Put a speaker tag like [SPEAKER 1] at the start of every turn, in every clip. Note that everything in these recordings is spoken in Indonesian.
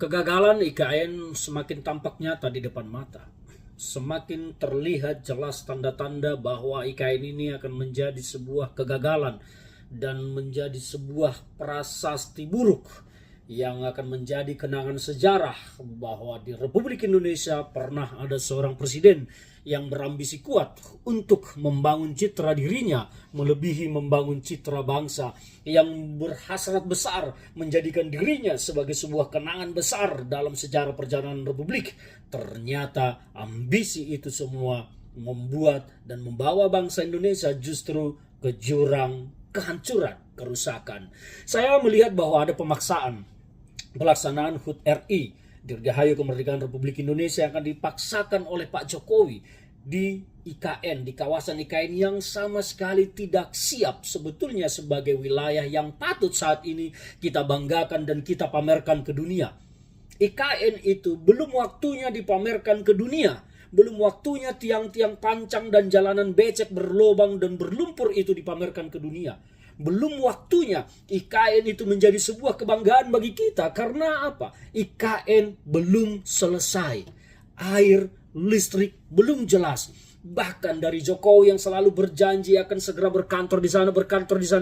[SPEAKER 1] Kegagalan IKN semakin tampak nyata di depan mata. Semakin terlihat jelas tanda-tanda bahwa IKN ini akan menjadi sebuah kegagalan dan menjadi sebuah prasasti buruk yang akan menjadi kenangan sejarah bahwa di Republik Indonesia pernah ada seorang presiden yang berambisi kuat untuk membangun citra dirinya melebihi membangun citra bangsa, yang berhasrat besar menjadikan dirinya sebagai sebuah kenangan besar dalam sejarah perjalanan Republik. Ternyata ambisi itu semua membuat dan membawa bangsa Indonesia justru ke jurang kehancuran, kerusakan. Saya melihat bahwa ada pemaksaan pelaksanaan HUT RI, Dirgahayu Kemerdekaan Republik Indonesia, yang akan dipaksakan oleh Pak Jokowi di IKN, di kawasan IKN yang sama sekali tidak siap sebetulnya sebagai wilayah yang patut saat ini kita banggakan dan kita pamerkan ke dunia. IKN itu belum waktunya dipamerkan ke dunia. Belum waktunya tiang-tiang pancang dan jalanan becek berlobang dan berlumpur itu dipamerkan ke dunia. Belum waktunya IKN itu menjadi sebuah kebanggaan bagi kita. Karena apa? IKN belum selesai. Air, listrik belum jelas. Bahkan dari Jokowi yang selalu berjanji akan segera berkantor di sana,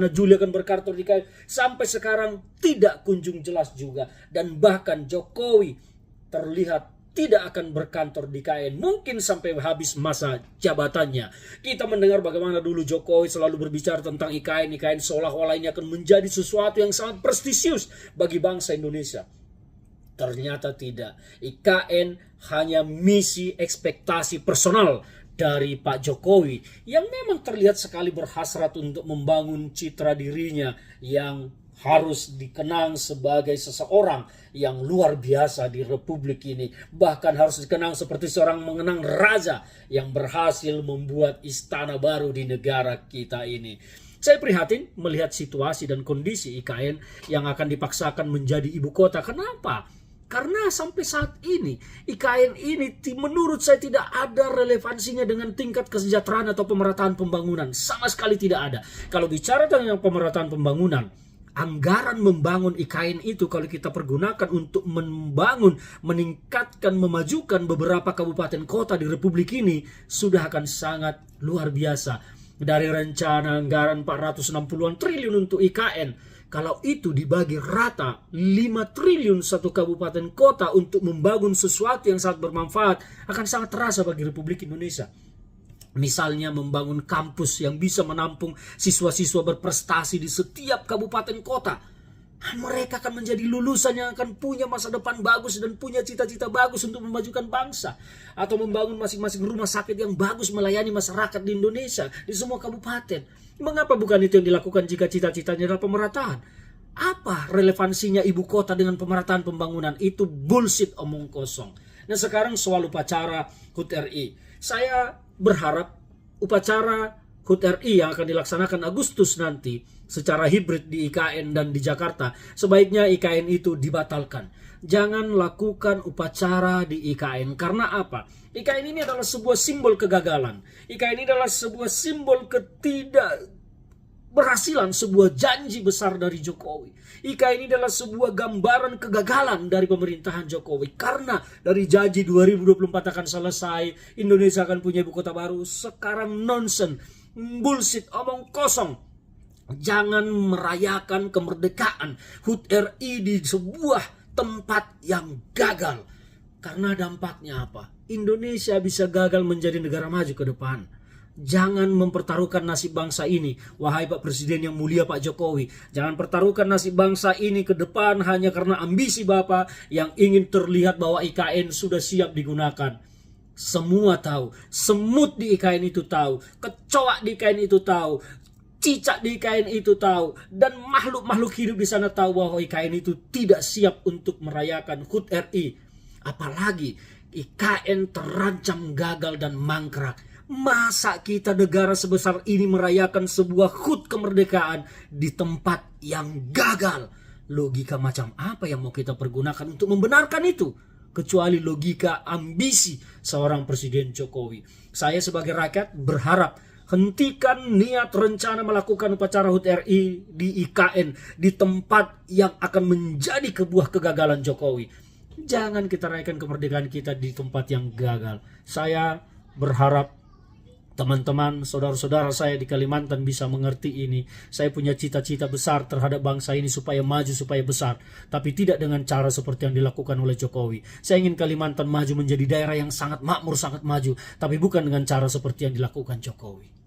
[SPEAKER 1] Juli akan berkantor di IKN, sampai sekarang tidak kunjung jelas juga. Dan bahkan Jokowi terlihat tidak akan berkantor di IKN, mungkin sampai habis masa jabatannya. Kita mendengar bagaimana dulu Jokowi selalu berbicara tentang IKN seolah-olah ini akan menjadi sesuatu yang sangat prestisius bagi bangsa Indonesia. Ternyata tidak. IKN hanya misi ekspektasi personal dari Pak Jokowi yang memang terlihat sekali berhasrat untuk membangun citra dirinya yang harus dikenang sebagai seseorang yang luar biasa di Republik ini. Bahkan harus dikenang seperti seorang mengenang raja yang berhasil membuat istana baru di negara kita ini. Saya prihatin melihat situasi dan kondisi IKN yang akan dipaksakan menjadi ibu kota. Kenapa? Karena sampai saat ini IKN ini menurut saya tidak ada relevansinya dengan tingkat kesejahteraan atau pemerataan pembangunan. Sama sekali tidak ada. Kalau bicara tentang pemerataan pembangunan, anggaran membangun IKN itu kalau kita pergunakan untuk membangun, meningkatkan, memajukan beberapa kabupaten kota di Republik ini sudah akan sangat luar biasa. Dari rencana anggaran 460-an triliun untuk IKN, kalau itu dibagi rata 5 triliun satu kabupaten kota untuk membangun sesuatu yang sangat bermanfaat, akan sangat terasa bagi Republik Indonesia. Misalnya membangun kampus yang bisa menampung siswa-siswa berprestasi di setiap kabupaten kota. Mereka akan menjadi lulusan yang akan punya masa depan bagus dan punya cita-cita bagus untuk memajukan bangsa. Atau membangun masing-masing rumah sakit yang bagus melayani masyarakat di Indonesia, di semua kabupaten. Mengapa bukan itu yang dilakukan jika cita-citanya adalah pemerataan? Apa relevansinya ibu kota dengan pemerataan pembangunan? Itu bullshit, omong kosong. Nah, sekarang soal upacara HUT RI. Saya berharap upacara HUT RI yang akan dilaksanakan Agustus nanti secara hibrid di IKN dan di Jakarta, sebaiknya IKN itu dibatalkan. Jangan lakukan upacara di IKN. Karena apa? IKN ini adalah sebuah simbol kegagalan. IKN ini adalah sebuah simbol ketidakberhasilan, sebuah janji besar dari Jokowi. IKN ini adalah sebuah gambaran kegagalan dari pemerintahan Jokowi. Karena dari janji 2024 akan selesai, Indonesia akan punya ibu kota baru. Sekarang nonsen, bullshit, omong kosong. Jangan merayakan kemerdekaan HUT RI di sebuah tempat yang gagal. Karena dampaknya apa? Indonesia bisa gagal menjadi negara maju ke depan. Jangan mempertaruhkan nasib bangsa ini, wahai Pak Presiden yang mulia Pak Jokowi. Jangan pertaruhkan nasib bangsa ini ke depan hanya karena ambisi Bapak yang ingin terlihat bahwa IKN sudah siap digunakan. Semua tahu, semut di IKN itu tahu, kecoa di IKN itu tahu, cicak di IKN itu tahu, dan makhluk-makhluk hidup di sana tahu bahwa IKN itu tidak siap untuk merayakan HUT RI. Apalagi IKN terancam gagal dan mangkrak. Masa kita negara sebesar ini merayakan sebuah HUT kemerdekaan di tempat yang gagal? Logika macam apa yang mau kita pergunakan untuk membenarkan itu? Kecuali logika ambisi seorang Presiden Jokowi. Saya sebagai rakyat berharap hentikan niat rencana melakukan upacara HUT RI di IKN, di tempat yang akan menjadi sebuah kegagalan Jokowi. Jangan kita rayakan kemerdekaan kita di tempat yang gagal. Saya berharap teman-teman, saudara-saudara saya di Kalimantan bisa mengerti ini. Saya punya cita-cita besar terhadap bangsa ini supaya maju, supaya besar. Tapi tidak dengan cara seperti yang dilakukan oleh Jokowi. Saya ingin Kalimantan maju menjadi daerah yang sangat makmur, sangat maju. Tapi bukan dengan cara seperti yang dilakukan Jokowi.